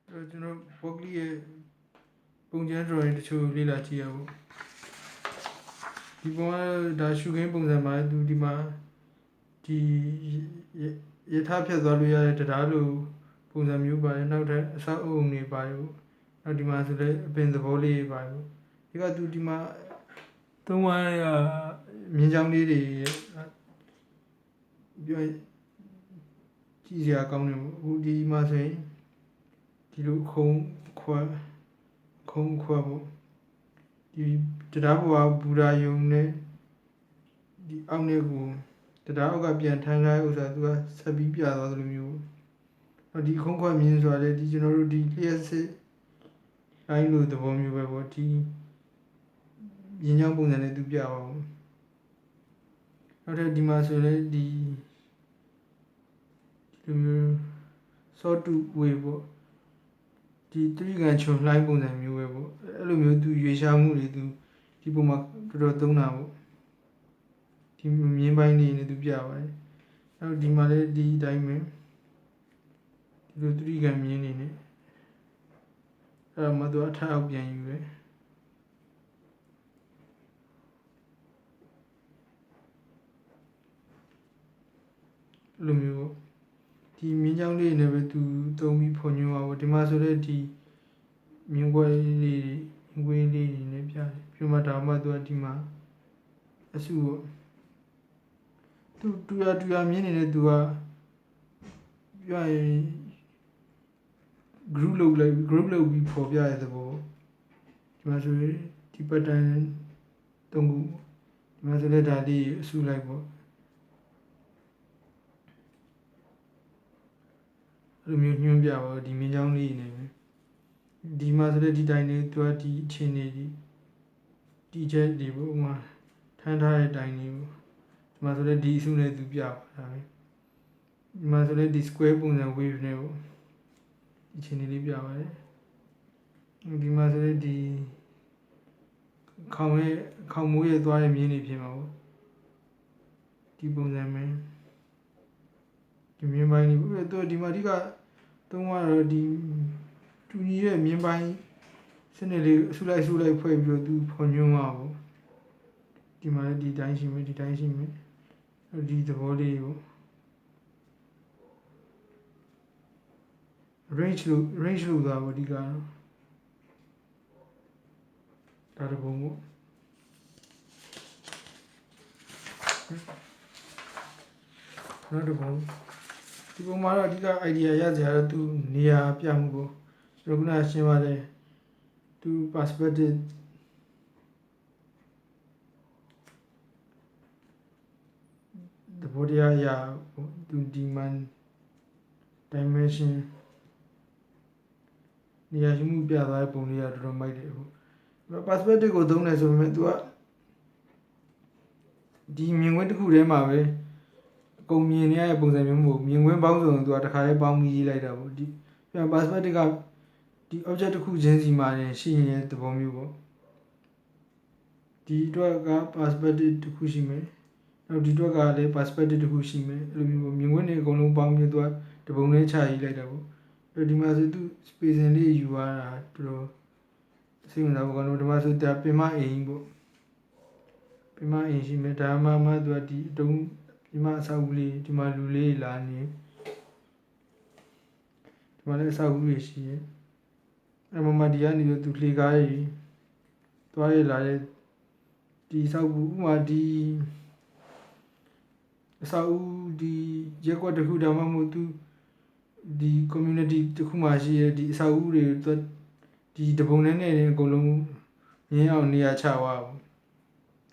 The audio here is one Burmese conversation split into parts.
ကျွန်တော်ဘော့ကလီရဲ့ပုံကျန်း drawing တချို့လေ့လာကြည့်ရအောင်ဒီပုံကဒါရှုခင်းပုံစံမှာသူဒီမှာဒီရထားဖြတ်သွားလို့ရတဲ့တရားလိုပုံစံမျိုးပါတယ်နောက်ထပ်အဆောက်အုံတွေပါတယ်နောက်ဒီမှာဆိုလည်းအပင်သဘောလေးတွေပါတယ်ဒီကသူဒီမှာသုံးဝါးရမြင်းချောင်းလေးတွေပြောကြည့်စရာကောင်းတယ်ဟိုဒီမှာဆိုရင်ဒီလိုခုံခွက်ပေါ့ဒီတရားပေါ်ဘူရာယုံနဲ့ဒီအောက်နဲ့ကိုတရားအောက်ကပြန်ထမ်းထားဥစ္စာသူကဆက်ပြီးပြသွားသလိုမျိုးဒီခုံခွက်မြင်းဆိုတာလေဒီကျွန်တော်တို့ဒီလျှက်စစ်တိုင်းလိုသဘောမျိုးပဲပေါ့ဒီရင်းချောင်းပုံစံနဲ့သူပြပါအောင်နောက်ထပ်ဒီမှာဆိုလည်းဒီလိုမျိုးစောတူဝေပေါ့ဒီတရိကန်ချုံလှိုင်းပုံစံမျိုးပဲပေါ့အဲ့လိုမျိုးသူရွေရှားမှုတွေသူဒီပုံမှာတော်တော်သုံးတာပေါ့ဒီမြင်းပိုင်းလေးနဲ့သူပြပါတယ်နောက်ဒီမှာလည်းဒီအတိုင်းပဲဒီလိုတရိကန်မြင်းနေနဲ့အဲ့မှာသူအထအောက်ပြန်ယူပဲလိုမျိုးပေါ့ဒီမြင်းချောင်းလေးနဲ့ပဲသူသုံးပြီးဖွံ့ညွှန်းပါပေါ့ဒီမှာဆိုတော့ဒီမြင်းခွဲလေးငွေလေးတွေနဲ့ပြတယ်ပြီးမှဒါမှသူကဒီမှာအစုပေါ့သူတူရမြင်းနေတဲ့သူကပြရင် group လုပ်ပြီးပေါ်ပြရတဲ့ဘောဒီမှာဆိုရင်ဒီ pattern သုံးခုဒီမှာဆိုလည်းဒါလေးအစုလိုက်ပေါ့အဲ့လိုမျိုးညွှန်းပြပါဒီမြင်းချောင်းလေးနေပဲဒီမှာဆိုလည်းဒီတိုင်းလေးသူကဒီအခြေအနေဒီချက်ဒီပေါ့ဥမာထမ်းထားတဲ့တိုင်းလေးပေါ့ဒီမှာဆိုလည်းဒီအစုနဲ့သူပြပါဒါပဲဒီမှာဆိုလည်းဒီ square ပုံစံ wave နဲ့ပေါ့ဒီအခြေအနေလေးပြပါတယ်ဒီမှာဆိုလည်းဒီခေါင်မိုးရဲ့သွားတဲ့မြင်းတွေဖြစ်မှာပေါ့ဒီပုံစံပဲဒီမြင်းပိုင်းတွေသူဒီမှာအဓိကသုံးတော့ဒီတူညီရဲ့မြင်းပိုင်းစနစ်လေးအစုလိုက်ဖွဲ့ပြီးတော့သူဖွံ့ညွှန်းမှာပေါ့ဒီမှာလည်းဒီတိုင်းရှိမယ်ဒီသဘောလေးပေါ့ range လို့သွားပေါ့အဓိကတော့ဒါတပုံပေါ့နောက်တပုံဒီပုံမှာတော့အဓိက idea ရစရာတော့သူနေရာပြမှုပေါ့ကျွန်တော်ခုနရှင်းပါတယ်သူ perspective သဘောတရားအရာပေါ့သူ demand dimension နေရာရှိမှုပြသွားတဲ့ပုံလေးကတော်တော်မိုက်တယ်ပေါ့ perspective ကိုသုံးတယ်ဆိုပေမဲ့သူကဒီမြင်ကွင်းတစ်ခုထဲမှာပဲအကုန်မြင်နေရတဲ့ပုံစံမျိုးမဟုတ်မြင်ကွင်းပေါင်းစုံသူကတစ်ခါလေးပေါင်းပြီးရေးလိုက်တာပေါ့ဒီပြန် perspective ကဒီ object တစ်ခုချင်းစီမှာရှိနေတဲ့သဘောမျိုးပေါ့ဒီအတွက်က perspective တစ်ခုရှိမယ်နောက်ဒီအတွက်ကလည်း perspective တစ်ခုရှိမယ်အဲ့လိုမျိုးပေါ့မြင်ကွင်းတွေအကုန်လုံးပေါင်းပြီးသူကတပုံလေးချရေးလိုက်တာပေါ့အဲ့ဒီမှာဆိုသူ spacing လေးယူရတာတော်တော်စိတ်ဝင်စားဖို့ကတော့ဒီမှာဆိုဒါပင်မအိမ်ပေါ့ပင်မအိမ်ရှိမယ်ဒါမှသူကဒီတုံးဒီမှာအဆောက်အဦလေးဒီမှာလူလေးလာနေဒီမှာလည်းအဆောက်အဦတွေရှိရဲ့အဲ့မှာဒီကနေသူလှေကားကြီးသွားရလာတဲ့ဒီအဆောက်အဦဥမာဒီအဆောက်အဦဒီရက်ကွက်တစ်ခုဒါမှမဟုတ်သူဒီ community တစ်ခုမှာရှိရဲ့ဒီအဆောက်အဦတွေဒီတပုံနဲ့နေအကုန်လုံးမြင်းအောင်နေရာချသွားဘူး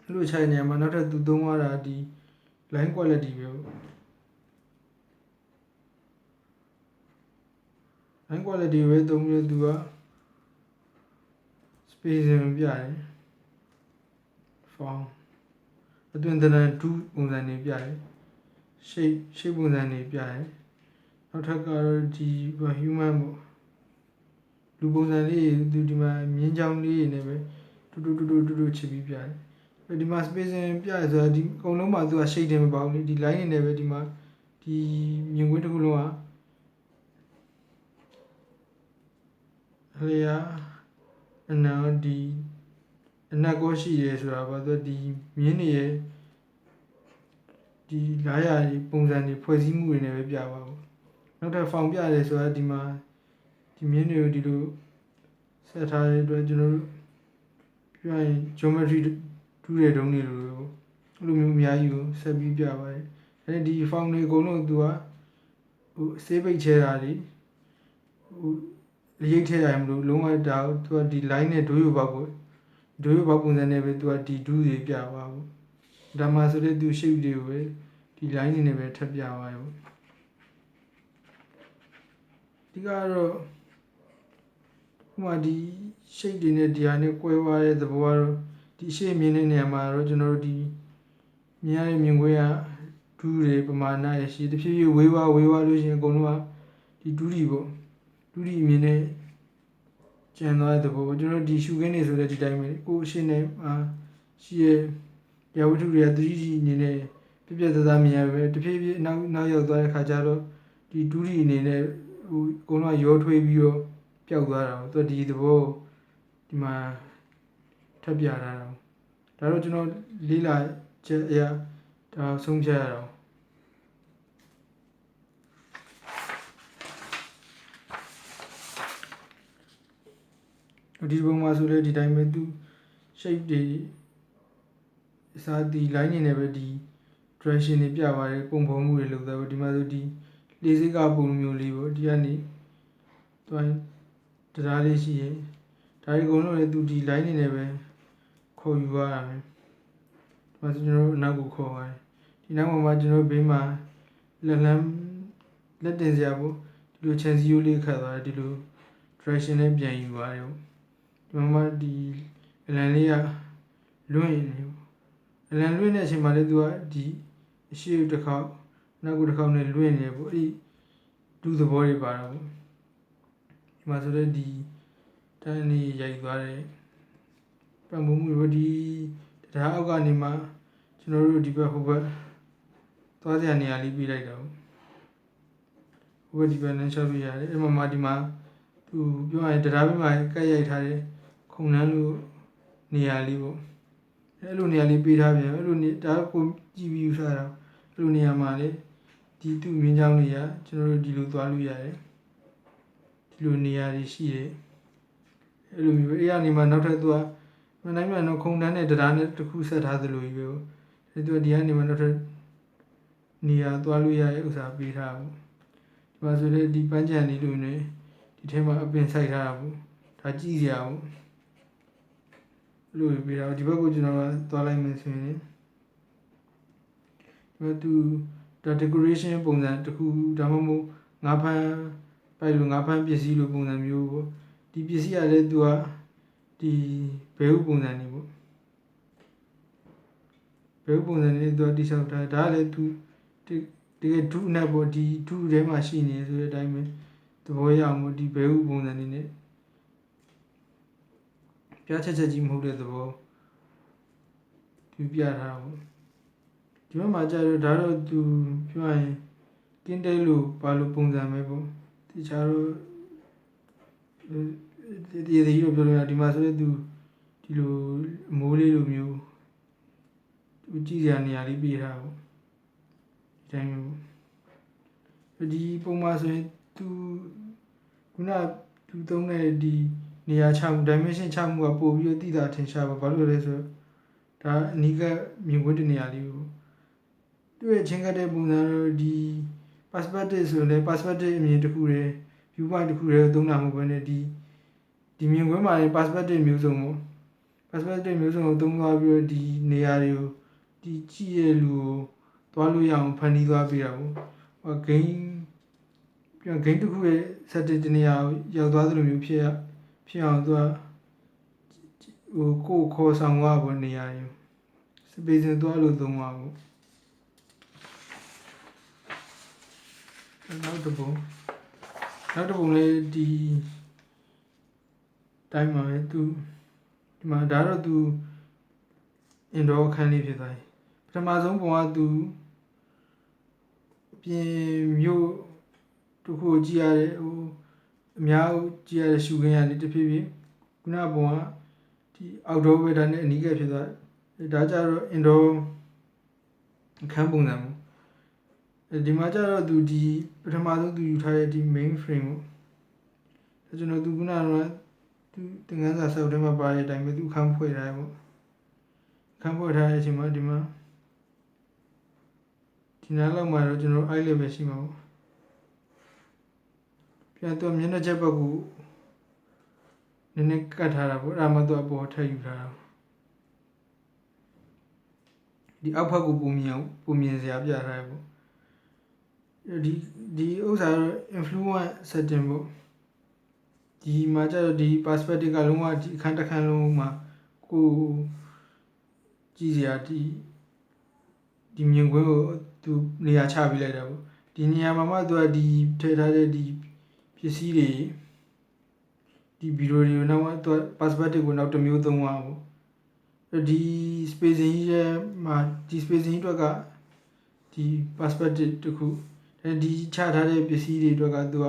အဲ့လိုခြိုင်နေရာမှာနောက်ထပ်သူသုံးရတာဒီ line quality ပဲပေါ့ line quality ပဲသုံးပြီးသူက spacing ပြတယ် form အတွင်းတန်းဒုပုံစံတွေပြတယ် shape ပုံစံတွေပြတယ်နောက်ထပ်ကတော့ဒီ human ပေါ့လူပုံစံလေးသူဒီမှာမြင်းချောင်းလေးနေပဲတူချစ်ပြီးပြတယ်ဒီမှာ spacing ပြရဆိုတာဒီအကုန်လုံးမှာသူက shade တယ်မပေါ့လေဒီ line နေပဲဒီမှာဒီမြင်ကွင်းတစ်ခုလုံးက လေယာအနာဒီအနက်ကိုရှိရဲဆိုတာဘာလို့ဒီမြင်းတွေရဲ့ဒီလာရပုံစံတွေဖွဲ့စည်းမှုတွေနဲ့ပဲပြပါဘူးနောက်ထပ်ဖောင်ပြတယ်ဆိုတာဒီမှာဒီမြင်းတွေကိုဒီလိုဆက်ထားတဲ့အတွက်ကျွန်တော်တို့ပြောရင် geometry တူးတဲ့တုံးတွေလိုမျိုးအများကြီးကိုဆက်ပြီးပြပါတယ်အဲဒီဖောင်တွေအကုန်လုံးသူကဟိုဆေးပိတ်ချဲတာတွေဟိုရိတ်ထဲရမလို့လုံးဝဒါသူကဒီ line နဲ့ဒိုးရပေါက်ကိုဒိုးရပေါက်ပုံစံနဲ့ပဲသူကဒီဒူးတွေပြပါဘူးဒါမှဆိုတဲ့သူ shape တွေကိုပဲဒီ line တွေနဲ့ပဲထပ်ပြပါရောဒီကတော့ဥမာဒီ shape တွေနဲ့ဒီဟာနဲ့ကွဲသွားတဲ့သဘောကတော့ဒီရှေ့မြင်တဲ့နေရာမှာတော့ကျွန်တော်တို့ဒီမြင်ရတဲ့မြင်ကွင်းကဒူးတွေပမာဏရရှိတဖြည်းဖြည်းဝေးသွားလို့ရှိရင်အကုန်လုံးကဒီဒူးတွေပေါ့ဒူးတွေမြင်တဲ့ကျန်သွားတဲ့သဘောကျွန်တော်ဒီရှုခင်းနေဆိုတဲ့ဒီတိုင်းပဲကိုအရှင်းနဲ့ရှိရဲ့ရဝတ္ထုတွေက 3D အနေနဲ့ပြပြသားသားမြင်ရပဲတဖြည်းဖြည်းနောက်ရောက်သွားတဲ့ခါကျတော့ဒီဒူးတွေအနေနဲ့ဟိုအကုန်လုံးရောထွေးပြီးတော့ပျောက်သွားတာသူဒီသဘောဒီမှာထပ်ပြထားတာဒါတော့ကျွန်တော်လေးလာချက်အရာဒါဆုံးဖြတ်ရအောင်ဒီပုံမှာဆိုလဲဒီတိုင်းပဲသူ shape တွေအစားဒီ line နေနဲ့ပဲဒီ direction တွေပြပါတယ်ပုံဖော်မှုတွေလုပ်သားပေါ့ဒီမှာဆိုဒီလေးစိတ်ကပုံမျိုးလေးပေါ့ဒီကနေတွိုင်းတရားလေးရှိရင်ဒါဒီကုန်းလို့လေသူဒီ line နေနဲ့ပဲခေါ်ယူရတာပဲဒီမှာကျွန်တော်တို့အနောက်ကိုခေါ်ပါတယ်ဒီနောက်မှာကျွန်တော်ဘေးမှာလက်တင်စရာပေါ့ဒီလို chance ရိုးလေးခတ်သွားတယ်ဒီလို direction နဲ့ပြန်ယူပါတယ်ဒီမှာဒီအလံလေးကလွင့်နေအလံလွင့်တဲ့အချိန်မှာလည်းသူကဒီအရှိတစ်ခေါက်နောက်တစ်ခေါက်နဲ့လွင့်နေပေါ့အဲ့ဒူးသဘောတွေပါတာပေါ့ဒီမှာဆိုတော့ဒီတန်းနေရိုက်သွားတယ်ပတ်မှုတွေဒီတရားအောက်ကနေမှကျွန်တော်တို့ဒီဘက်ဟိုဘက်သွားစရာနေရာလေးပြလိုက်တာပေါ့ဟိုဘက်ဒီဘက်နဲ့ရှော့ပြရတယ်အဲ့မှာဒီမှာသူပြောရရင်တရားဘေးမှာကတ်ရိုက်ထားတဲ့ခုံနှန်းလို့နေရာလေးပေါ့အဲ့လိုနေရာလေးပေးထားပြန်အဲ့လိုနေဒါကိုကြည့်ပြီးယူဆတာအဲ့လိုနေရာမှာလေဒီသူ့မြင်းချောင်းတွေကကျွန်တော်တို့ဒီလိုသွားလို့ရတယ်ဒီလိုနေရာတွေရှိတယ်အဲ့လိုမျိုးပဲအဲ့ရနေမှာနောက်ထပ်သူကမနိုင်မှတော့ခုံတန်းနဲ့တရားနဲ့တစ်ခုဆက်ထားသလိုကြီးပဲအဲ့သူဒီကနေမှာနောက်ထပ်နေရာသွားလို့ရရဲ့ဥစ္စာပေးထားဘူးဒီမှာဆိုလေဒီပန်းချံလေးလိုနေဒီထဲမှာအပင်ဆိုင်ထားတာပေါ့ဒါကြည့်စရာပေါ့လို့ပြတော့ဒီဘက်ကိုကျွန်တော်ကသွားလိုက်မယ်ဆိုရင်ဒီဘက်သူဒါ decoration ပုံစံတစ်ခုဒါမှမဟုတ်ငါးဖမ်းပိုက်လို့ငါးဖမ်းပစ္စည်းလိုပုံစံမျိုးပေါ့ဒီပစ္စည်းကလည်းသူကဒီဘဲဥပုံစံနေပေါ့ဘဲဥပုံစံနေသူကတိဆောက်ထားဒါလည်းသူတကယ်ဒုနဲ့ပေါ့ဒီဒုထဲမှာရှိနေဆိုတဲ့အတိုင်းပဲသဘောရအောင်ဒီဘဲဥပုံစံနေနဲ့ပြချက်ကြီးမဟုတ်တဲ့သဘောသူပြထားတာပေါ့ဒီဘက်မှာကြာတော့ဒါတော့သူပြောရင်ကင်းတဲလို့ပါလို့ပုံစံပဲပေါ့တခြားတော့ဒီလိုပြောလို့ရဒီမှာဆိုရင်သူဒီလိုအမိုးလေးလိုမျိုးသူကြည့်စရာနေရာလေးပေးထားပေါ့ဒီတိုင်းမျိုးဒီပုံမှာဆိုရင်သူခုနသူသုံးတဲ့ဒီနေရာချမှု dimension ချမှုကပို့ပြီးတော့တိတာထင်ရှားပါဘာလို့လဲဆိုတော့ဒါအနီးကမြင်ကွင်းတနေရာလေးကိုသူ့ရဲ့ချင်းကတဲ့ပုံစံတော့ဒီ perspective ဆိုရင် perspective အမြင်တစ်ခုတည်း view point တစ်ခုတည်းသုံးတာမဟုတ်ဘဲနဲ့ဒီမြင်ကွင်းမှာ perspective မျိုးစုံပေါ့ perspective မျိုးစုံကိုသုံးသွားပြီးတော့ဒီနေရာတွေကိုဒီကြည့်ရလူကိုသွားလို့ရအောင်ဖန်တီးသွားပေးတာပေါ့ဟို game ပြန် game တစ်ခုရဲ့ setting တနေရာကိုရောက်သွားသလိုမျိုးဖြစ်အောင်သူကဟိုကိုခေါ်ဆောင်သွားပေါ့နေရာတွေ space နဲ့သွားလို့သုံးသွားပေါ့နောက်တစ်ပုံလေးဒီတိုင်းမှာပဲသူဒီမှာဒါတော့သူ indoor ခန်းလေးဖြစ်သွားပြီပထမဆုံးပုံကသူပြင်မြို့တစ်ခုကြည့်ရတယ်ဟို များကြည့်ရတဲ့ရှုခင်းကနေတဖြည်းဖြည်းခုနပုံကဒီ outdoor weather နဲ့အနီးကပ်ဖြစ်သွားဒါကြတော့ indoor အခန်းပုံစံပေါ့ဒီမှာကြတော့သူဒီပထမဆုံးသူယူထားတဲ့ဒီ main frame ပေါ့ကျွန်တော်သူခုနကတော့သူသင်ခန်းစာစာအုပ်ထဲမှာပါတဲ့အတိုင်းပဲသူအခန်းဖွဲ့ထားတယ်ပေါ့အခန်းဖွဲ့ထားတဲ့အချိန်မှာဒီမှာဒီနားလောက်မှာတော့ကျွန်တော် eye level ရှိမှာပေါ့ပြန်တော့မျက်နှာချက်ဘက်ကိုနည်းနည်းကတ်ထားတာပေါ့အဲ့ဒါမှတော့အပေါ်ထည့်ယူထားတာဒီအောက်ဘက်ကိုပုံမြင်စရာပြထားတယ်ပေါ့ဒီဥစ္စာတော့ influence setting ပေါ့ဒီမှာကျတော့ဒီ perspective ကလုံးဝဒီအခန်းတစ်ခန်းလုံးမှာကိုကြည့်စရာဒီမြင်ကွင်းကိုသူနေရာချပေးလိုက်တာပေါ့ဒီနေရာမှာမှသူကဒီထည့်ထားတဲ့ဒီပစ္စည်းတွေဒီဗီဒီယိုတွေကိုနောက်သူ perspective ကိုနောက်တစ်မျိုးသုံးသွားပေါ့ဒီ spacing ရဲ့မှာဒီ spacing အတွက်ကဒီ perspective တခုဒီချထားတဲ့ပစ္စည်းတွေအတွက်ကသူက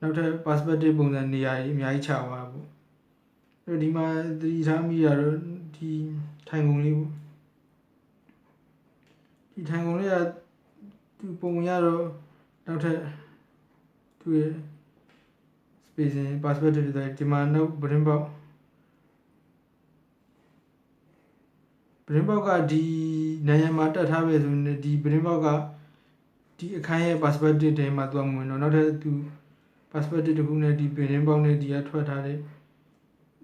နောက်ထပ် perspective ပုံစံနေရာကြီးအများကြီးချသွားပေါ့ဒီမှာသတိထားမိရတော့ဒီထိုင်ကုန်လေးပေါ့ဒီထိုင်ကုန်လေးကသူပုံရတော့နောက်ထပ်သူရဲ့ spacing perspective တွေဒီမှာနောက်ပရင်ပေါက်ကဒီနိုင်ရမှာတက်ထားပဲဆိုရင်ဒီပရင်ပေါက်ကဒီအခန်းရဲ့ perspective တွေမှာသူကဝင်တော့နောက်ထပ်သူ perspective တခုနဲ့ဒီပရင်ပေါက်နဲ့ဒီကထွက်ထားတဲ့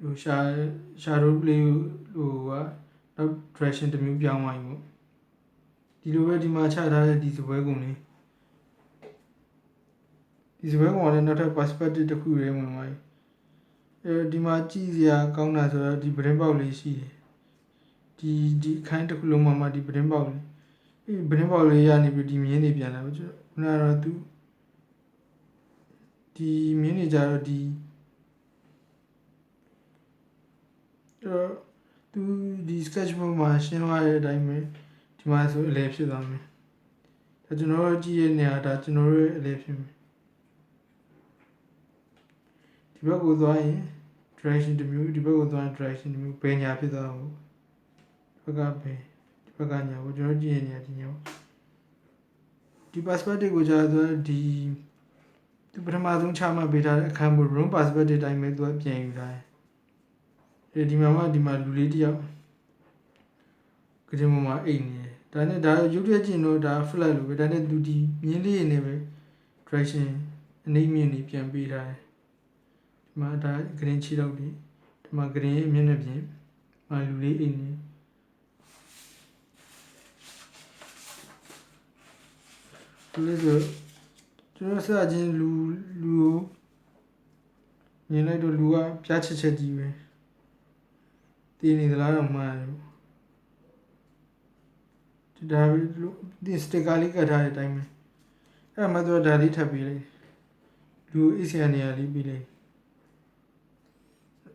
ဟိုshadow play ဟိုကနောက် direction တစ်မျိုးပြောင်းသွားပြီပေါ့ဒီလိုပဲဒီမှာချထားတဲ့ဒီစပွဲကုန်လေးဒီစပွဲကုန်ကလည်းနောက်ထပ် perspective တစ်ခုလေးဝင်သွားပြီဒီမှာကြည့်စရာကောင်းတာဆိုတော့ဒီပရင်ပေါက်လေးရှိတယ်ဒီအခန်းတစ်ခုလုံးမှာဒီပရင်ပေါက်လေးပရင်ပေါက်လေးရနေပြီးဒီမြင်းတွေပြန်လာပြီခုနကတော့သူဒီမြင်းတွေကြတော့ဒီသူဒီ sketch book မှာရှင်းသွားတဲ့အတိုင်းပဲဒီမှာဆိုအလဲဖြစ်သွားမယ်ဒါကျွန်တော်တို့ကြည့်ရနေရတာကျွန်တော်တို့အလဲဖြစ်မယ်ဒီဘက်ကိုသွားရင် direction တစ်မျိုးဒီဘက်ကိုသွားရင် direction တစ်မျိုးဘယ်ညာဖြစ်သွားမှာပေါ့ဘက်ကဘယ်ဒီဘက်ကညာပေါ့ကျွန်တော်ကြည့်ရနေရဒီညာဒီ perspective ကိုကြာဆိုဒီသူပထမဆုံးချမှပေးထားတဲ့အခန်းပေါ် room perspective တိုင်းပဲသူကပြန်ယူထားတယ်ဒီမှာဒီမှာလူလေးတယောက်ကကြင်ပေါ်မှာအိတ်နေတယ်ဒါနဲ့ဒါရုပ်ရက်ကျင်တော့ဒါ flat လို့ပဲဒါနဲ့သူဒီမြင်းလေးနေပဲ direction အနိမ့်မြင့်နေပြန်ပေးထားတယ်ဒီမှာဒါ green ချီတော့ဒီမှာ green မျက်နှာပြင်မှာလူလေးအိတ်နေဒီလိုဆိုကျွန်တော်ဆက်ချင်းလူမြင်လိုက်တော့လူကပြားချက်ချက်ကြီးပဲတည်နေသလားတော့မှားတယ်ဒါဒီစတစ်ကာလေးကတ်ထားတဲ့အတိုင်းပဲအဲ့မှာတော့ဒါလေးထပ်ပြီးလိုက်လူအေးစရာနေရာလေးပြီးလိုက်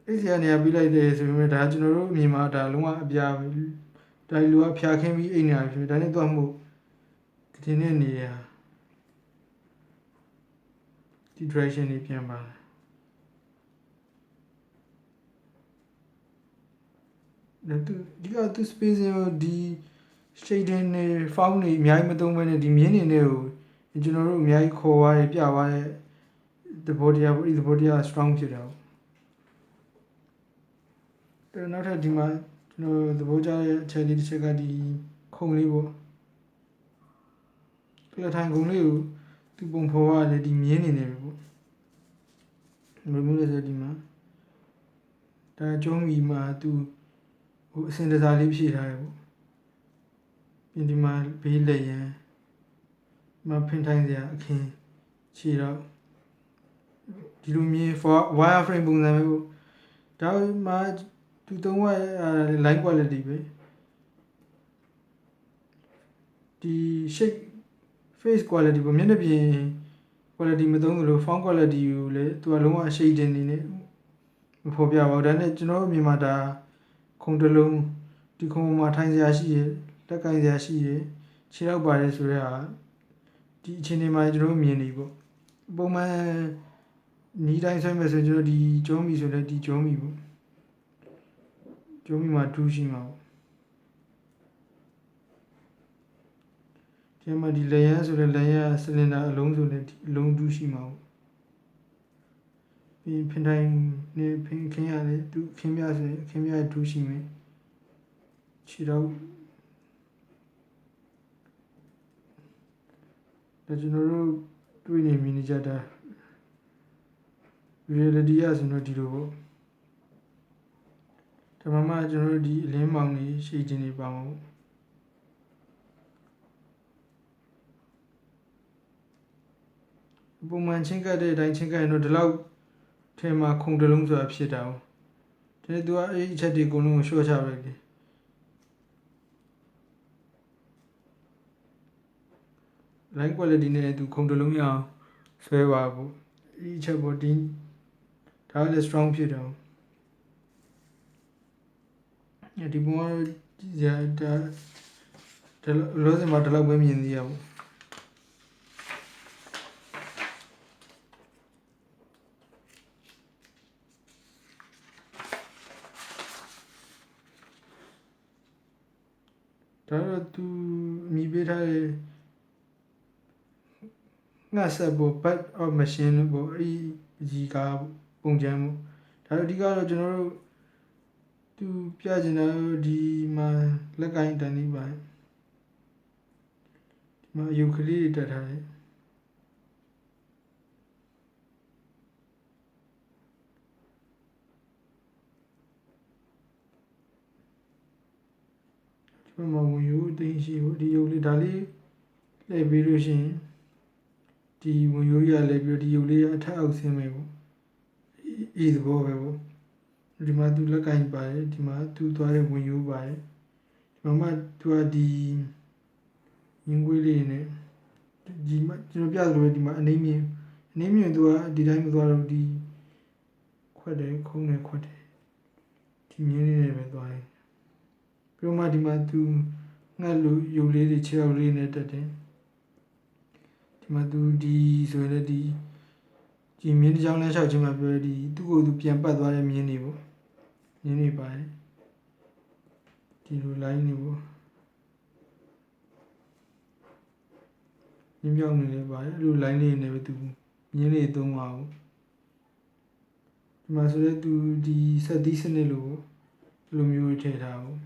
အေးစရာနေရာပြီးလိုက်တယ်ဆိုပေမဲ့ဒါကျွန်တော်တို့အမြင်မှာဒါလုံးဝအပြားပဲဒါလူကဖျားခင်းပြီးအိမ်နေရဖြစ်ဒါနဲ့တော့မှုဒီနေ့နေရဒီ direction လေးပြန်ပါဒီကသူ spacing ကိုဒီ shading နဲ့ font တွေအများကြီးမသုံးဘဲနဲ့ဒီမြင်းနေနဲ့ကိုကျွန်တော်တို့အများကြီးခေါ်သွားတယ်ပြသွားတဲ့သဘောတရားပေါ့ဒီသဘောတရား strong ဖြစ်တာပေါ့နောက်ထပ်ဒီမှာကျွန်တော်သဘောကျတဲ့အချက်လေးတစ်ချက်ကဒီခုံလေးပေါ့ကလထိုင်ခုံလေးကိုသူပုံဖော်ရတယ်ဒီမြင်းနေနေပဲပေါ့ဘယ်လိုလဲဆိုဒီမှာဒါကျုံးမီမှာသူဟိုအစင်တစားလေးဖြည့်ထားတယ်ပေါ့ပြင်ဒီမှာဘေးလက်ရန်မဖင်ထိုင်းစရာအခင်းခြေတော့ဒီလိုမျိုး wire frame ပုံစံမျိုးဒါမှသူသုံးရ line quality ပဲဒီ shape face quality ပေါ့မျက်နှာပြင် quality မသုံးလို့ font quality ကိုလည်းသူကလုံးဝ shading နေနဲ့မဖော်ပြပါဘူးဒါနဲ့ကျွန်တော်တို့မြန်မာဒါခုံတစ်လုံးဒီခုံမှာထိုင်စရာရှိရလက်ကင်စရာရှိရခြေထောက်ပါတယ်ဆိုတော့ဒီအချိန်ဒီမှာကျွန်တော်မြင်နေပေါ့ပုံမှန် နီးတိုင်းဆွဲမယ်ဆိုကျွန်တော်ဒီကျောမီဆိုလည်းဒီကျောမီပေါ့ကျောမီမှာ2ရှိမှာပေါ့ဒီမှာဒီလေရန်ဆိုလည်းလေရန်စလင်ဒါအလုံးဆိုလည်းဒီအလုံး2ရှိမှာပေါ့ပြီးဖင်တိုင်းနဲ့ဖင်ခင်းရတယ်သူခင်းပြဆိုရင်ခင်းပြ2ရှိမယ်ခြေတော့ဒါကျွန်တော်တို့တွေ့နေမြင်နေကြတာ reality ရဆိုတော့ဒီလိုပေါ့ဒါမှမကျွန်တော်တို့ဒီအလင်းမောင်ကြီးရှေ့ချင်းနေပါမှာပေါ့ပုံမှန်ချင်းကတ်တဲ့အတိုင်းချင်းကတ်ရင်တော့ဒီလောက်ထဲမှာခုံတလုံးဆိုတာဖြစ်တာပေါ့ဒါနဲ့သူကအဲ့အချက်တွေအကုန်လုံးကိုရှော့ချပလိုက်တယ်line quality နဲ့သူခုံတလုံးရအောင်ဆွဲပါပေါ့ဒီအချက်ပေါ်ဒီဒါလည်း strong ဖြစ်တယ်ဒီပုံကဒါလောစင်မှာဒီလောက်ပဲမြင်သေးရပေါ့ဒါတော့သူအမိပေးထားတဲ့ငါဆက်ပေါ် back of machine ပေါ့အဲ့ဒီကပုံချမ်းပေါ့ဒါတော့အဓိကတော့ကျွန်တော်တို့သူပြချင်တာဒီမှာလက်ကင်တန်လေးပါဒီမှာယူကလေးတွေတက်ထားတယ်ဒီမှာဝင်ယူအသိရှိဖို့ဒီယူလေးဒါလေးလှည့်ပြီးလို့ရှိရင်ဒီဝင်ရိုးရလဲပြီးဒီရုပ်လေးအထက်အောက်ဆင်းမယ်ပေါ့အေးသဘောပဲပေါ့ဒီမှာသူလက်ကင်ပါတယ်ဒီမှာသူသွားတဲ့ဝင်ရိုးပါတယ်ဒီမှာမှသူကဒီရင်းခွေးလေးနဲ့ဒီမှာကျွန်တော်ပြသလိုပဲဒီမှာအနေမြင့်သူကဒီတိုင်းမသွားတော့ဒီခွက်တယ်ခုံးတယ်ခွက်တယ်ဒီမြင်းလေးနဲ့ပဲသွားတယ်ပြီးတော့မှဒီမှာသူငှက်လို့ရုပ်လေးတွေခြေထောက်လေးနဲ့တက်တယ်ဒီမှာသူဒီဆိုရင်လည်းဒီမြင်းတစ်ချောင်းလမ်းလျှောက်ခြင်းမှာပြောဒီသူ့ကိုယ်သူပြန်ပတ်သွားတဲ့မြင်းတွေပေါ့မြင်းတွေပါတယ်ဒီလို line တွေပေါ့မြင်းပြောင်းနေလေပါတယ်အဲ့လို line လေးနဲ့ပဲသူမြင်းလေးသုံးပါဘူးဒီမှာဆိုလည်းသူဒီဆက်သီးစနစ်လို့ပေါ့လိုမျိုးထည့်ထားပေါ့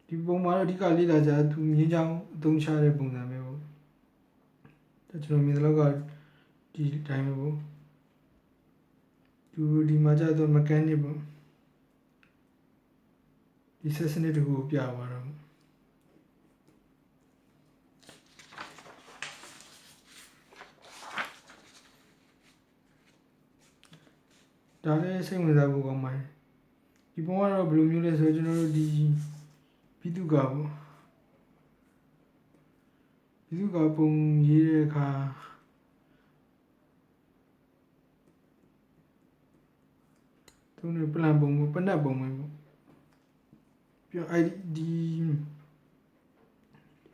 ဒီပုံမှာတော့အဓိကလေ့လာကြသူမြင်းချောင်းအသုံးချတဲ့ပုံစံပဲပေါ့ဒါကျွန်တော်မြင်တဲ့လောက်ကဒီတိုင်းပဲပေါ့သူဒီမှာကြတော့ mechanic ပေါ့ဒီဆက်စနစ်တခုကိုပြပါတော့ဒါလည်းစိတ်ဝင်စားဖို့ကောင်းပါတယ်ဒီပုံကတော့ဘယ်လိုမျိုးလဲဆိုတော့ကျွန်တော်တို့ဒီပြီးသူကပေါ့ပြီးသူကပုံရေးတဲ့အခါသူနဲ့ plan ပုံပေါ့ပနက်ပုံပဲပေါ့ပြီးတော့ဒီ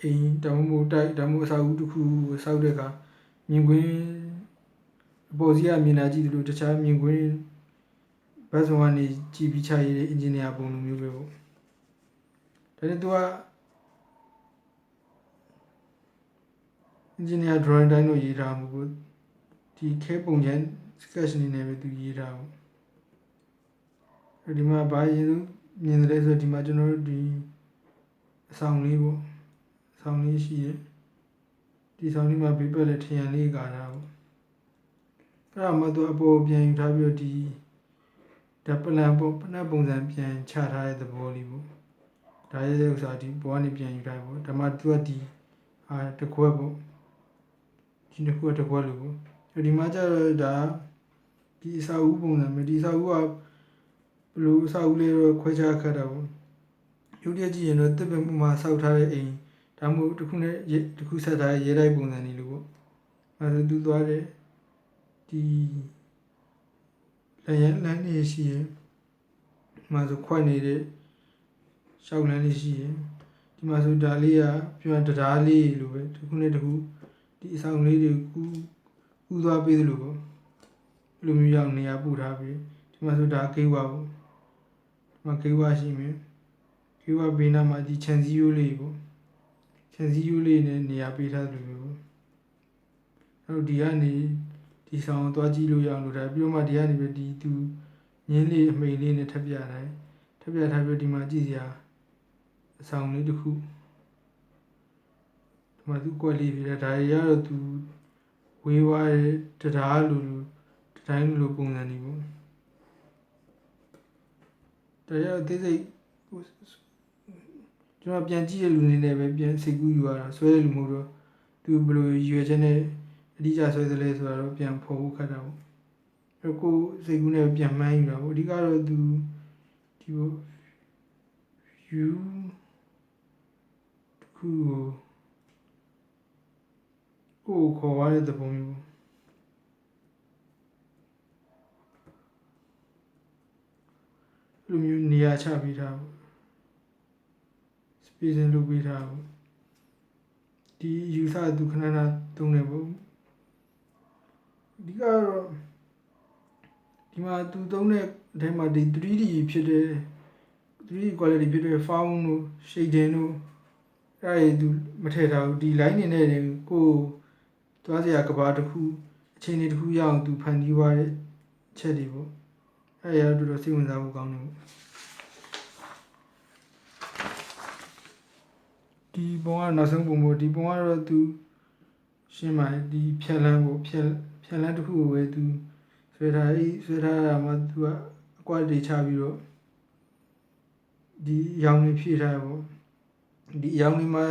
အိမ်တောင်မို့တိုက်တောင်မို့အစာအုပ်တစ်ခုစောက်တဲ့အခါမြင်ကွင်းအပေါ်စီကမြင်လာကြည့်သလိုတခြားမြင်ကွင်းဘတ်စုံကနေကြည့်ပြီးချရေးတဲ့အင်ဂျင်နီယာပုံလိုမျိုးပဲပေါ့ဒါနဲ့သူကအင်ဂျင်နီယာ drawing တိုင်းလို့ရေးထားမှာပေါ့ဒီခဲပုံချမ်း sketch အနေနဲ့ပဲသူရေးထားပေါ့ဒီမှာဘာရင်မြင်တယ်ဆိုဒီမှာကျွန်တော်တို့ဒီအဆောင်လေးပေါ့အဆောင်လေးရှိတယ်ဒီဆောင်လေးမှာဘေးပတ်လည်းထရံလေးကာတာပေါ့အဲ့ဒါမှသူအပေါ်ပြန်ယူထားပြီးတော့ဒီဒါပလန်ပေါ့ပနက်ပုံစံပြန်ချထားတဲ့သဘောလေးပေါ့ဒါရဲ့ဥစ္စာဒီဘောကနေပြန်ယူထားပေါ့ဒါမှသူကဒီတကွက်ပေါ့ဒီတစ်ခုကတကွက်လို့ပေါ့ဒီမှာကျတော့ဒါဒီအစာအုပ်ပုံစံပဲဒီအစာအုပ်ကဘယ်လိုအစာအုပ်လေးတော့ခွဲခြားခတ်တာပေါ့ရုပ်တရက်ကြည့်ရင်တော့တစ်ပင်မှာစောက်ထားတဲ့အိမ်ဒါမှမဟုတ်တစ်ခုနဲ့တစ်ခုဆက်ထားတဲ့ရဲတိုက်ပုံစံလေးလို့ပေါ့အဲဒါသူသွားတဲ့ဒီလမ်းနေရှိရင်မှာဆိုခွက်နေတဲ့ရှောက်လမ်းလေးရှိရင်ဒီမှာဆိုဒါလေးကပြန်တရားလေးလိုပဲတစ်ခုနဲ့တစ်ခုဒီအဆောင်လေးတွေကူးသွားပေးသလိုပေါ့ လူမျိုးရောက်နေရာပို့ထားပြီးဒီမှာဆိုဒါကေးဝါပေါ့ဒီမှာကေးဝါရှိမယ်ကေးဝါဘေးနားမှာဒီခြံစည်းရိုးလေးပေါ့ခြံစည်းရိုးလေးနဲ့နေရာပေးထားတယ်လို့အဲ့တော့ဒီကနေဒီဆောင်သွားကြည့်လို့ရအောင်လို့ဒါပြီးတော့မှဒီကနေပဲဒီသူညင်းလေးအမိန်လေးနဲ့ထပ်ပြတိုင်းထပ်ပြထားပြီးဒီမှာကြည့်စရာအဆောင်လေးတစ်ခုဒီမှာသူကွက်လေးပြတာဒါရတော့သူဝေးဝါးတဲ့တရားလူတိုင်းလူပုံစံတွေပေါ့တရားအသေးစိတ်ကျွန်တော်ပြန်ကြည့်ရလူနေနဲ့ပဲပြန်စိတ်ကူးယူရတာဆွဲတဲ့လူမဟုတ်တော့သူဘယ်လိုရွယ်ချက်နဲ့အဓိကဆွဲသလဲဆိုတာတော့ပြန်ဖော်ဖို့ခက်တာပေါ့အဲ့ကိုစိတ်ကူးနဲ့ပြန်မှန်းယူတာပေါ့အဓိကတော့သူဒီပေါ့ယူခုကိုခေါ်ရတဲ့သဘောမျိုးလူမျိုးနေရာချပေးထားပေါ့ spacing လုပ်ပေးထားပေါ့ဒီ user သူခဏခဏသုံးနေပေါ့အဓိကတော့ဒီမှာသူသုံးတဲ့အထဲမှာဒီ 3D ဖြစ်တဲ့ 3D quality ဖြစ်တဲ့ font တို့ shading တို့အဲ့ဒါသူမထည့်ထားဘူးဒီ line နေနဲ့ကိုသွားစရာကဘာတစ်ခုအချိန်တစ်ခုရအောင်သူဖန်တီးသွားတဲ့ချက်တွေပေါ့အဲ့ရတော့တော်စိတ်ဝင်စားဖို့ကောင်းတယ်ပေါ့ဒီပုံကနောက်ဆုံးပုံပေါ့ဒီပုံကတော့သူရှင်းပါတယ်ဒီဖြက်လန်းပေါ့ဖြက်လန်းတစ်ခုကိုပဲသူဆွဲထားတာမှသူကအကွက်တွေချပြီးတော့ဒီရောင်တွေဖြည့်ထားတယ်ပေါ့ဒီရောင်တွေမှာ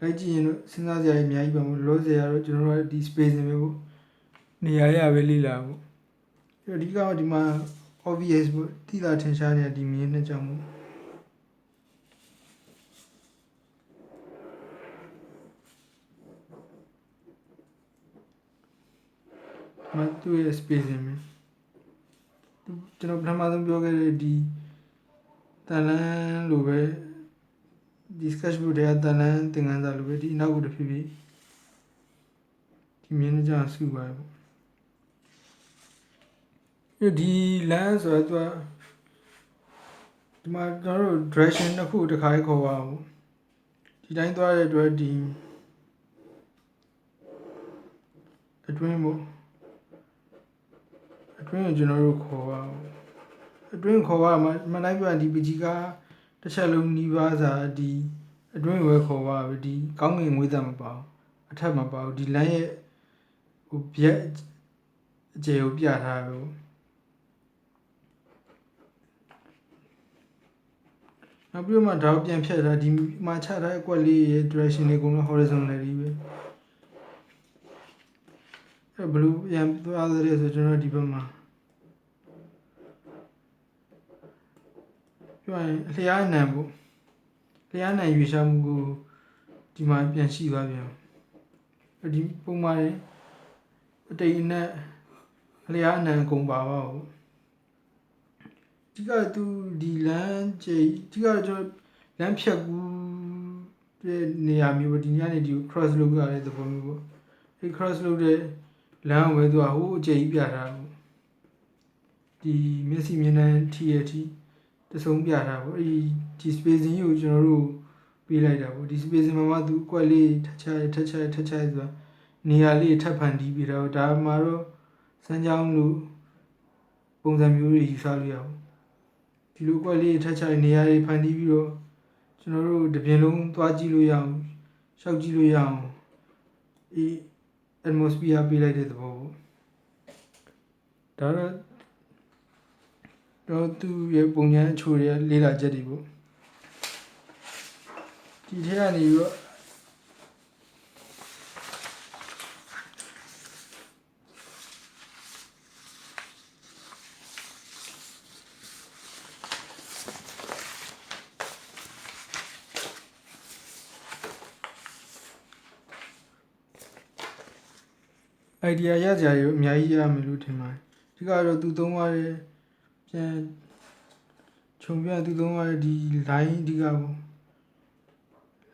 လိုက်ကြည့်ရင်တော့စဉ်းစားစရာအများကြီးပါမို့လောစရာတော့ကျွန်တော်တို့ဒီ spacing ပဲပေါ့နေရာရပဲလေ့လာပေါ့အဓိကဒီမှာ obvious ပေါ့တိတာထင်ရှားနေတဲ့ဒီမြင်းနှစ်ကြောင်ပေါ့မတူရဲ့ spacing ပဲကျွန်တော်ပထမဆုံးပြောခဲ့တဲ့ဒီတန်လန်းလိုပဲဒီ sketchbook တွေကတန်လန်းသင်ခန်းစာလိုပဲဒီနောက်ကိုတစ်ဖြည်းဖြည်းဒီမြင်းကြဆူပါပေါ့ဒီလမ်းဆိုတော့ဒီမှာကျွန်တော်တို့ direction တစ်ခုတစ်ခါခေါ်ပါပေါ့ဒီတိုင်းသွားတဲ့အတွက်ဒီအတွင်းပေါ့အတွင်းကိုကျွန်တော်တို့ခေါ်ပါအတွင်းခေါ်ပါမှာမလိုက်ပြန်ဒီပကြီးကတစ်ချက်လုံးနီးပါးစာဒီအတွင်းဝဲခေါ်ပါပဲဒီကောင်းငင်ငွေးသားမပါဘူးအထက်မပါဘူးဒီလမ်းရဲ့ဟိုပြက်အကျယ်ကိုပြထားတယ်နောက်ပြီးမှဒါကိုပြန်ဖြတ်ထားဒီမှာချထားတဲ့အကွက်လေးရဲ့ direction တွေအကုန်လုံး horizontal တွေပဲအဲ့ဘလူးပြန်သွားတယ်ဆိုကျွန်တော်ဒီဘက်မှာပြောရင်အလျားနံပေါ့လျားနံရွေးရှားမှုကိုဒီမှာပြန်ရှိသွားပြန်ဒီပုံမှန်အတိတ်နဲ့အလျားနံကုန်ပါပါဘူးဒီကသူဒီလမ်းချိန်ဒီကကျွန်တော်လမ်းဖြတ်ကူးတဲ့နေရာမျိုးဒီညနေဒီ cross လုပ်ရတဲ့သဘောမျိုးပေါ့ဒီ cross လုပ်တဲ့လမ်းဝဲသူကဟိုအကျယ်ကြီးပြထားတယ်ဒီမျက်စိမြင်တဲ့ TAT တဆုံးပြထားပေါ့ဒီ spacing ကိုကျွန်တော်တို့ပေးလိုက်တာပေါ့ဒီ spacing မှာသူအကွက်လေးထချဆိုတာနေရာလေးထပ်ဖန်တီးပြီးတော့ဒါမှတော့စမ်းကြောင်းလို့ပုံစံမျိုးတွေယူဆလို့ရအောင်ဒီလိုအကွက်လေးထချနေရာလေးဖန်တီးပြီးတော့ကျွန်တော်တို့တပြင်လုံးသွားကြည့်လို့ရအောင်ရှောက်ကြည့်လို့ရအောင်atmosphere ပေးလိုက်တဲ့သဘောပေါ့ဒါတော့သူရဲ့ပုံညာအချိုတွေလေးလာချက်တွေပေါ့ဒီထဲကနေပြီးတော့ idea ရကြရအများကြီးရမယ်လို့ထင်ပါတယ်ဒီကတော့သူသုံးရတဲ့ပြန်ခြုံပြသူသုံးရတဲ့ဒီ line ဒီကပေါ့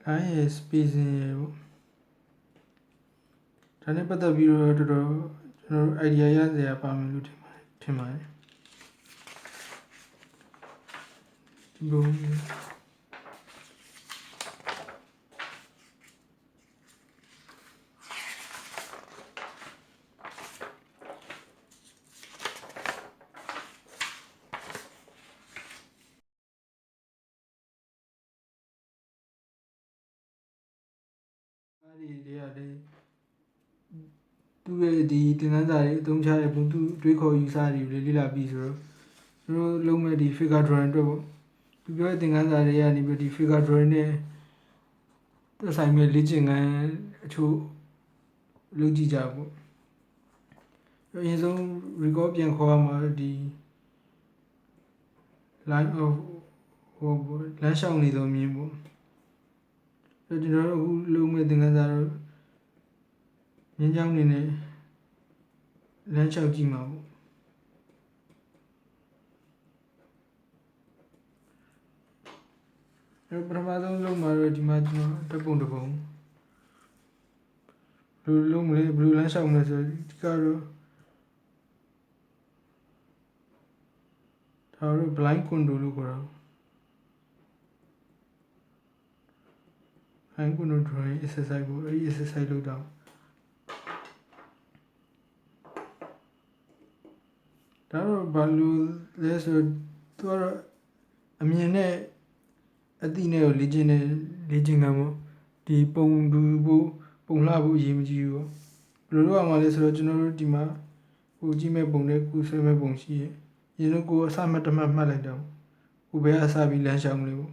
line ရဲ့ spacing ရဲ့ပေါ့ဒါနဲ့ပတ်သက်ပြီးတော့တော်တော် ကျွန်တော် idea ရစရာပါမယ်လို့ထင်ပါတယ်ဒီဘုံဒီရတယ်သူ့ရဲ့ဒီသင်ခန်းစာတွေအသုံးချတဲ့ပုံသူတွေးခေါ်ယူဆတွေလေ့လာပြီးဆိုတော့ကျွန်တော်လုံးမဲ့ဒီ figure drawing အတွက်ပေါ့သူပြောတဲ့သင်ခန်းစာတွေကနေပြီးဒီ figure drawing နဲ့သက်ဆိုင်မဲ့လေ့ကျင့်ခန်းအချို့လုပ်ကြည့်ကြပေါ့အရင်ဆုံး record ပြန်ခေါ်ရမှာဒီ line of ဟိုလမ်းလျှောက်နေသောမြင်ပေါ့ကျွန်တော်တို့အခုလုံးမဲ့သင်ခန်းစာတော့မြင်းချောင်းနေနဲ့လမ်းလျှောက်ကြည့်မှာပေါ့ပထမဆုံးလုံးမှာတော့ဒီမှာကျွန်တော်ဓာတ်ပုံတစ်ပုံဘယ်လိုလုံးမလဲဘယ်လိုလမ်းလျှောက်မလဲဆိုတော့ဒီကတော့ဒါတော့ blind control လို့ခေါ်တာblind control drawing exercise ကိုအဲဒီ exercise လုပ်တာဒါတော့ဘာလို့လဲဆိုတော့သူကတော့အမြင်နဲ့အသိနဲ့ကိုလေ့ကျင့်ကမ်းပေါ့ဒီပုံတူဖို့ပုံလှဖို့အရေးမကြီးဘူးပေါ့ဘယ်လိုလုပ်ရမှာလဲဆိုတော့ကျွန်တော်တို့ဒီမှာကိုကြည့်မဲ့ပုံနဲ့ကိုဆွဲမဲ့ပုံရှိရဲ့ရင်းကိုအစမှတ်တစ်မှတ်မှတ်လိုက်တော့ကိုဘယ်အစပြီးလမ်းလျှောက်မလဲပေါ့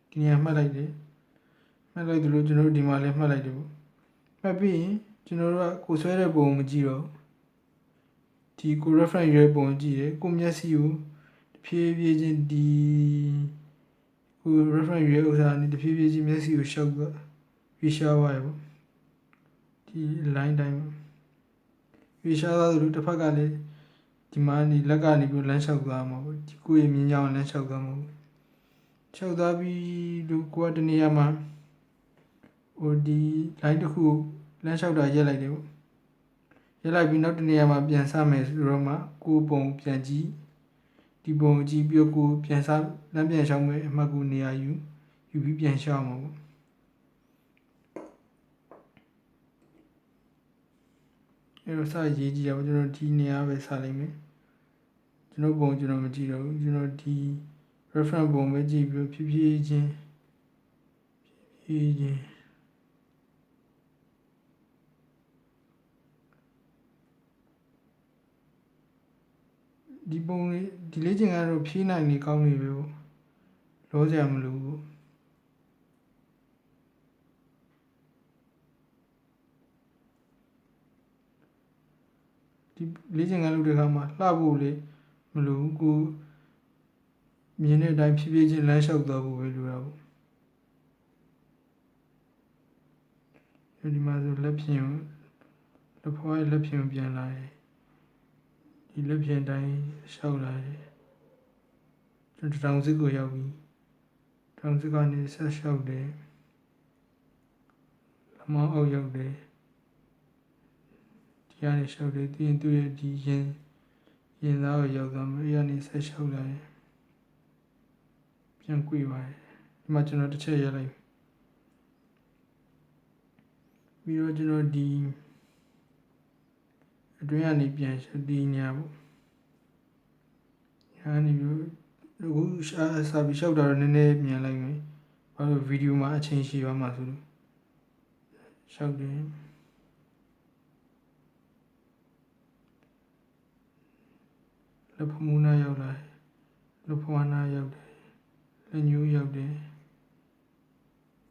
ဒီနေရာမှတ်လိုက်တယ်မှတ်လိုက်သလိုကျွန်တော်တို့ဒီမှာလည်းမှတ်လိုက်တယ်ပေါ့မှတ်ပြီးရင်ကျွန်တော်တို့ကကိုဆွဲတဲ့ပုံမကြည့်တော့ဒီကို reference ရွေးပုံကြည့်တယ်ကိုမျက်စိကိုတဖြည်းဖြည်းချင်းဒီကို reference ရွေးဥစားနေတဖြည်းဖြည်းချင်းမျက်စိကိုရှောက်သွားရွေးရှားသွားရပေါ့ဒီ line တိုင်းရွေးရှားသွားသလိုတစ်ဖက်ကလည်းဒီမှာနေလက်ကနေပြီးလမ်းလျှောက်သွားမှာပေါ့ဒီကိုရဲ့မြင်ကြအောင်လမ်းလျှောက်သွားမှာပေါ့လျှောက်သွားပြီးလို့ကိုကတနေရာမှာဟိုဒီ line တစ်ခုလမ်းလျှောက်တာရက်လိုက်တယ်ပေါ့ရက်လိုက်ပြီးနောက်တနေရာမှာပြန်စမယ်ဆိုတော့မှကိုပုံပြန်ကြည့်ဒီပုံကြည့်ပြီးကိုပြန်စလမ်းပြန်လျှောက်မယ်အမှတ်ကိုနေရာယူပြီးပြန်လျှောက်မှာပေါ့အဲ့တော့စရေးကြည့်ရအောင်ကျွန်တော်ဒီနေရာပဲစလိုက်မယ်ကျွန်တော်ပုံကျွန်တော်မကြည့်တော့ဘူးကျွန်တော်ဒီ reference ပုံပဲကြည့်ပြီးဖြည်းဖြည်းချင်းဒီပုံလေးဒီလေ့ကျင့်ကတော့ဖြည်းနိုင်နေကောင်းနေပဲပေါ့လောစရာမလိုဘူးဒီလေ့ကျင့်ခန်းလုပ်တဲ့အခါမှာလှဖို့လေမလိုဘူးကိုမြင်တဲ့အတိုင်းဖြည်းဖြည်းချင်းလမ်းလျှောက်သွားဖို့ပဲလိုတာပေါ့ဒီမှာဆိုလက်ဖြင့်လက်ဖွားရဲ့လက်ဖြင့်ပြန်လာတယ်ဒီလက်ဖြင့်တိုင်းလျှောက်လာတယ်ကျွန်တော်တောင်စစ်ကိုရောက်ပြီတောင်စစ်ကနေဆက်လျှောက်တယ်လမောင်းအောက်ရောက်တယ်ဒီကနေလျှောက်တယ်သူရဲ့ဒီရင်သားကိုရောက်သွားမယ်အဲဒီကနေဆက်လျှောက်လာတယ်ပြန်ကြွေပါတယ်ဒီမှာကျွန်တော်တစ်ချက်ရလိုက်ပြီးတော့ကျွန်တော်ဒီအတွင်းကနေပြန်ဒီညာပေါ့ညာနေပြီးအခုစာပြီးလျှောက်တာတော့နည်းနည်းမြန်လိုက်မယ်ဘာလို့ဗီဒီယိုမှာအချိန်ရှိသွားမှာဆိုလို့လျှောက်တယ်လက်ဖမူးနာရောက်လာလက်ဖွားနာရောက်တယ်လက်ညှိုးရောက်တယ်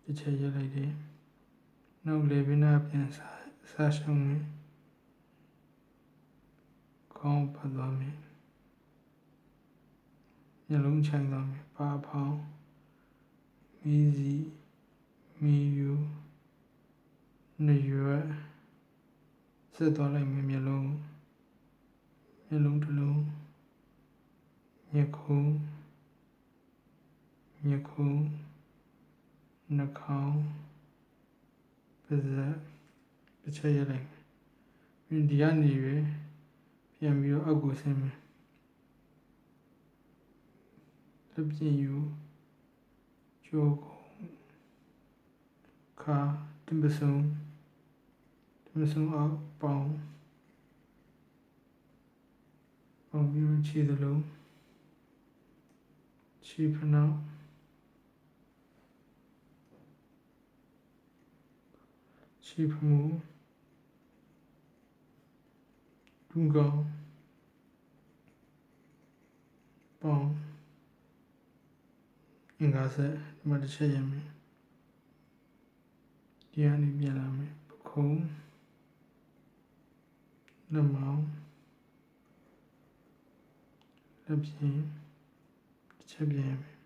တစ်ချက်ရက်လိုက်တယ်နောက်လေဘင်းနာပြန်စားရှောင်းမယ်ခေါင်းပတ်သွားမယ်မျက်လုံးချိုင်သွားမယ်ပါဖောင်းမီးစီမီယူနေရွယ်ဆက်သွားလိုက်မယ်မျက်လုံးတစ်လုံးညခုံးနှာခေါင်းပါးစပ်တစ်ချက်ရက်လိုက်မယ်ဒီကနေရွယ် ပြန်ပြီးတော့အောက်ကိုဆင်းမယ်လက်ပြင်ယူကျောကိုခါတင်ပစုံအောက်ပေါင်းပြီးတော့ခြေသလုံးခြေဖနောက်ခြေဖမူဒူးကောင်းပေါင်းအင်္ဂါဆက်ဒီမှာတစ်ချက်ရမယ်ဒီကနေပြန်လာမယ်ပခုံးလက်မောင်းလက်ပြင်တစ်ချက်ပြန်ရမယ်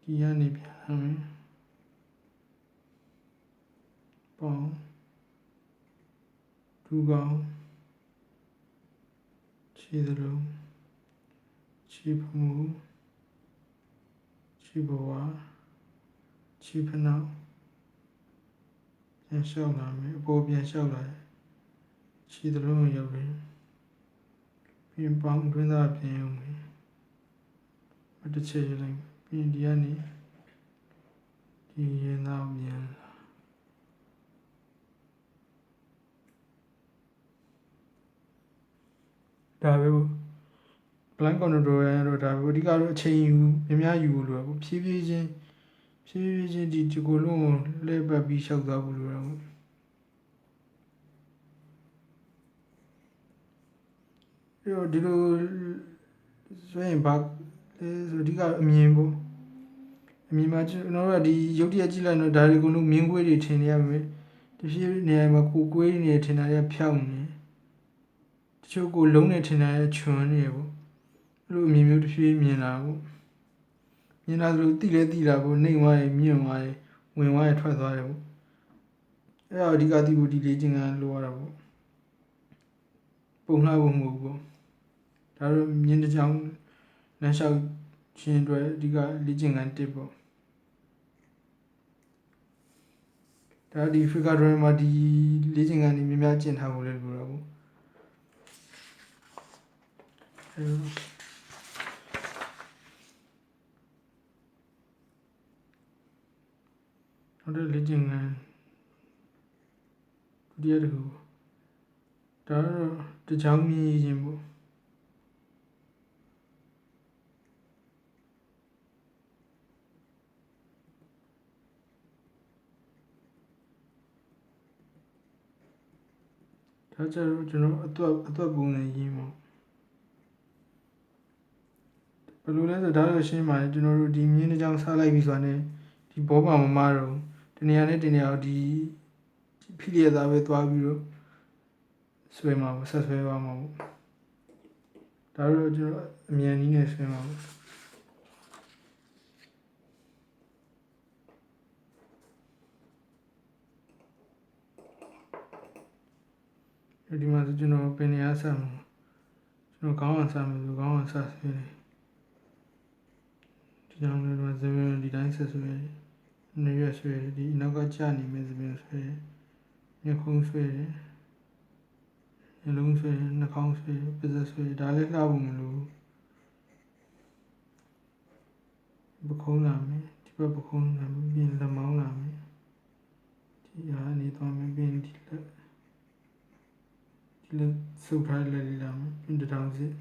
ဒီကနေပြန်လာမယ်ပေါင်းဒူးကောင်းခြေသလုံးခြေဖမူခြေဘဝခြေဖနောက်ပြန်လျှောက်လာမယ်အပေါ်ပြန်လျှောက်လာခြေသလုံးကိုရောက်တယ်ပြင်ပေါင်းတွင်းသားပြင်အောင်မယ်တစ်ချက်ရလိုက်ပြင်ဒီကနေဒီရင်သားပြန်ဒါပဲ blind control ရတော့ဒါပဲအဓိကတော့အချိန်ယူများယူလို့ရပေါ့ဖြည်းဖြည်းချင်းဒီကိုလုံးကိုလှည့်ပတ်ပြီးလျှောက်သွားဖို့လိုတာပေါ့ဒီလိုဆိုရင်ဘာလဲဆိုအဓိကအမြင်ပေါ့အမြင်မှာကျွန်တော်တို့ကဒီရုပ်တရက်ကြည့်လိုက်တော့ဒါတွေကုန်လုံးမြင်းကွေးတွေထင်နေရမယ်တဖြည်းနေရာမှာကိုကွေးနေထင်တာရဖြောင်းနေတချို့ကိုလုံးနေထင်တာရချွန်နေပေါ့အဲ့လိုအမြင်မျိုးတဖြည်းမြင်လာပေါ့မြင်လာသလိုတိလဲတိလာပေါ့နှိမ်သွားရင်မြင့်သွားရင်ဝင်သွားရင်ထွက်သွားတယ်ပေါ့အဲ့ဒါအဓိကသိဖို့ဒီလေ့ကျင့်ခန်းလိုရတာပေါ့ပုံလှဖို့မဟုတ်ဘူးပေါ့ဒါတော့မြင်းတစ်ချောင်းလမ်းလျှောက်ခြင်းအတွက်အဓိကလေ့ကျင့်ခန်းတစ်ပေါ့ဒါဒီ figure drawing မှာဒီလေ့ကျင့်ခန်းတွေများကျင့်ထားဖို့လည်းလိုတာပေါ့နောက်တဲ့လေ့ကျင့်ခန်းဒုတိယတစ်ခုဒါတော့တချောင်းမြည်ခြင်းပေါ့ဒါကြတော့ကျွန်တော်အတွက်ပုံနေရင်းပေါ့ဘယ်လိုလဲဆိုဒါတော့ရှင်းပါတယ်ကျွန်တော်တို့ဒီမြင်းတစ်ချောင်းစားလိုက်ပြီဆိုတာ ਨੇ ဒီဘောပါမမတော့တနေရာနဲ့တနေရာဒီဖိလျက်သားပဲသွားပြီးတော့ဆွဲမှာပေါ့ဆက်ဆွဲသွားမှာပေါ့ဒါတော့ကျွန်တော်အမြန်ကြီးနဲ့ဆွဲမှာပေါ့ဒီမှာကျွန်တော်ပင်နေရဆမ်းကျွန်တော်ခေါင်းအောင်ဆမ်းမယ်ဆိုခေါင်းအောင်ဆက်ဆွဲတယ်ဒီကြောင့်လည်းဇမင်းဒီတိုင်းဆက်ဆွဲတယ်နေရွက်ဆွဲတယ်ဒီနောက်ကကြာနေမယ်ဇမင်းဆွဲတယ်မျက်ခုံးဆွဲတယ်နှလုံးဆွဲတယ်နှာခေါင်းဆွဲတယ်ပါးစပ်ဆွဲတယ်ဒါလည်းလှဖို့မလိုဘူးပခုံးလာမယ်ဒီဘက်ပခုံးလာမယ်ပြင်လက်မောင်းလာမယ်ဒီဟာနေသွားမယ်ပြင်ဒီလက်စုပ်ထားလက်လေးလာမယ်ပြင်တောင်စစ်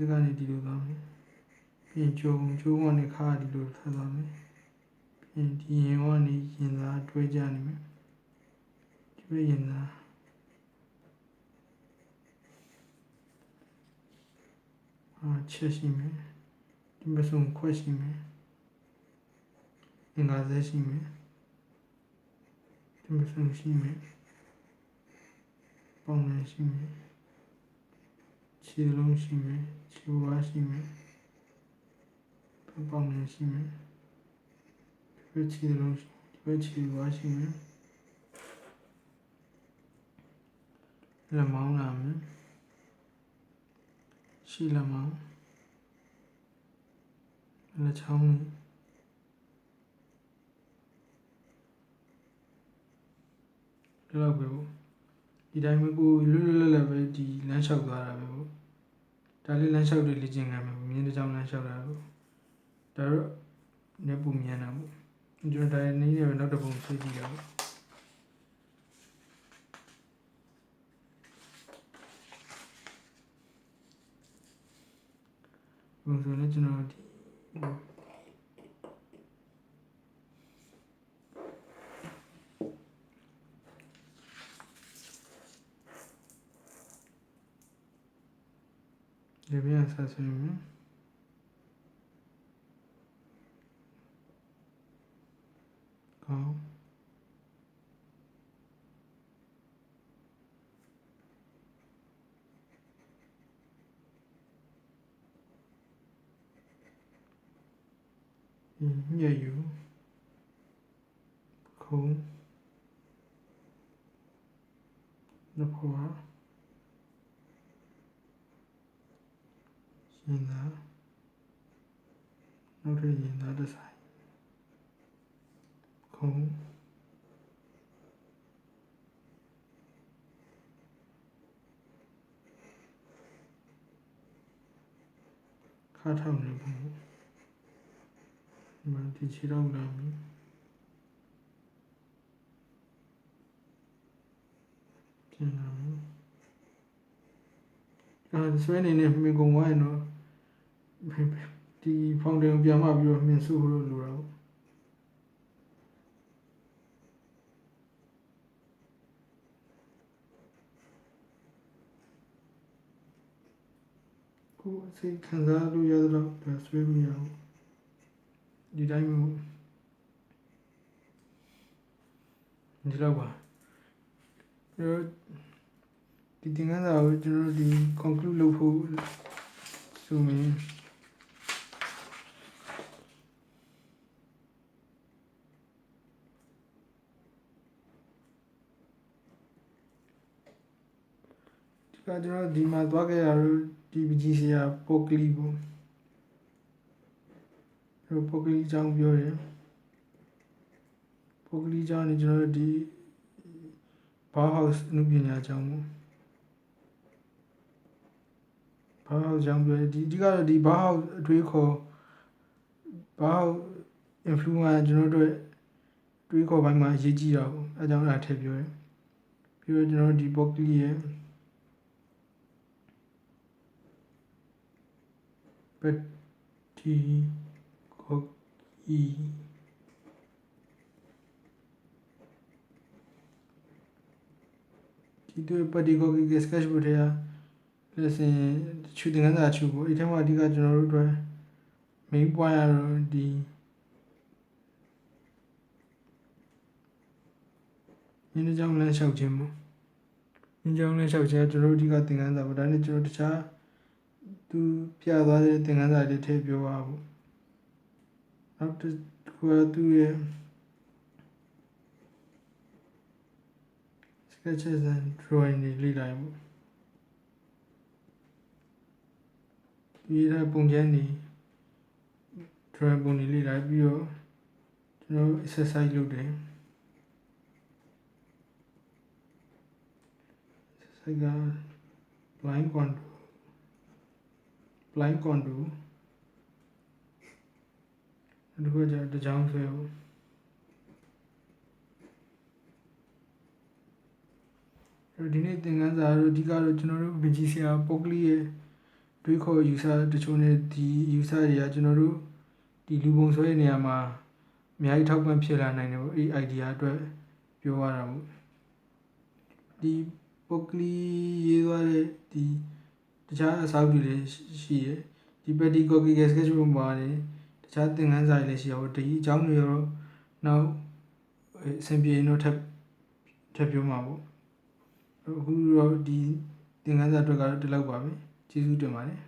ကနေဒီလိုသွားမယ်ပြင်ကျုံကနေခါဒီလိုထွက်သွားမယ်ပြင်ဒီရင်ကနေရင်သားတွဲကြနေမယ်ဒီဘက်ရင်သားချက်ရှိမယ်ဒီမဆုံးခွက်ရှိမယ်အင်္ဂါသက်ရှိမယ်ဒီမဆုံးရှိမယ်ပေါင်းနေရှိမယ်ခြေလုံးရှိမယ်ခြေဝါးရှိမယ်ပေါင်းနေရှိမယ်ဒီခြေလုံးဒီခြေဝါးရှိမယ်လက်မောင်းလာမယ်ရှိလက်မောင်းလက်ချောင်းဒီလောက်ပဲပေါ့ဒီ ဒီတိုင်းပဲကိုလွတ်လွတ်လပ်လပ်ပဲဒီလမ်းလျှောက်သွားတာပဲပေါ့ဒါလေးလမ်းလျှောက်တဲ့လေ့ကျင့်ခန်းပဲမြင်းတစ်ချောင်းလမ်းလျှောက်တာပေါ့ဒါတော့နေပူမြန်တာပေါ့ကျွန်တော်ဒါနည်းနဲ့ပဲနောက်တစ်ပုံဆွဲကြည့်တာပေါ့ဘုံဆိုလည်းကျွန်တော်ဒီဒီပြန်ဆက်ဆွဲမယ်ကောင်းညက်ယူခုံးနဖွာရင်သာနောက်ထပ်ရင်သာတစ်ဆိုင်ခုံးခါထောက်နေပုံဒီမှာဒီခြေထောက်လာပြီပြန်လာပြီဆွဲနေမြင်ကုန်သွားရင်တော့ဒီဖောင်တင်ပြန်မှပြီးတော့မြင်စုလို့လိုတာပေါ့ကိုယ်စိတ်ခံစားလို့ရတော့ဒါဆွဲလို့ရအောင်ဒီတိုင်းမျိုးဒီလောက်ပါဒီသင်ခန်းစာကိုကျွန်တော်ဒီ conclude လုပ်ဖို့ဆိုရင်ကျွန်တော်ဒီမှာသွားခဲ့ရတော့ဒီပကြီးစရာပိုကလီပေါ့ပိုကလီအကြောင်းပြောတယ်ပိုကလီအကြောင်းနေကျွန်တော်ဒီဘာဟောက်စ်အမှုပညာအကြောင်းပေါ့ဘာဟောက်စ်အကြောင်းပြောတယ်ဒီကတော့ဒီဘာဟောက်စ်အတွေးခေါ်ဘာဟောက် influence ကျွန်တော်တို့တွေးခေါ်ပိုင်းမှာအရေးကြီးတာပေါ့အဲကြောင့်အဲ့ဒါထည့်ပြောတယ်ပြီးတော့ကျွန်တော်ဒီပိုကလီရဲ့ပတီကိုကီဒီတို့ပတီကိုကီက sketch book ထဲကလက်စင်ချူတင်ခန်းစာချူပေါ့အဲ့ထဲမှာအဓိကကျွန်တော်တို့အတွက် main point ကတော့ဒီညနေကြောင်းလမ်းလျှောက်ခြင်းပေါ့ညနေကြောင်းလမ်းလျှောက်ခြင်းကျွန်တော်တို့အဓိကသင်ခန်းစာပေါ့ဒါနဲ့ကျွန်တော်တခြားသူပြသွားတဲ့သင်ခန်းစာတွေထည့်ပြောပါဘူးနောက်တစ်ခုကသူရဲ့ sketches and drawing တွေလေ့လာရင်ပေါ့ဒီတဲ့ပုံချမ်းတွေ drawing ပုံတွေလေ့လာပြီးတော့ကျွန်တော် exercise လုပ်တယ်exercise က blind contour ဒီကကြတကြောင်ဆွဲပေါ့ဒီနေ့သင်ခန်းစာတော့အဓိကတော့ကျွန်တော်တို့ဗကြီးဆရာပုတ်ကလေးရဲ့တွေးခေါ် user တချို့နဲ့ဒီ user တွေကကျွန်တော်တို့ဒီလူပုံဆွဲတဲ့နေရာမှာအများကြီးထောက်ပံ့ဖြစ်လာနိုင်တယ်ပေါ့အဲ့ idea အတွက်ပြောရတာပေါ့ဒီပုတ်ကလေးရေးသွားတဲ့ဒီတခြားအစားအပြုတွေရှိရဒီပတီကိုကီက sketch book မှာနေတခြားသင်ခန်းစာတွေလည်းရှိရပေါ့ဒီအကြောင်းတွေရောနောက်အဆင်ပြေတော့ထပ်ပြောမှာပေါ့အခုတော့ဒီသင်ခန်းစာအတွက်ကတော့ဒီလောက်ပါပဲကျေးဇူးတင်ပါတယ်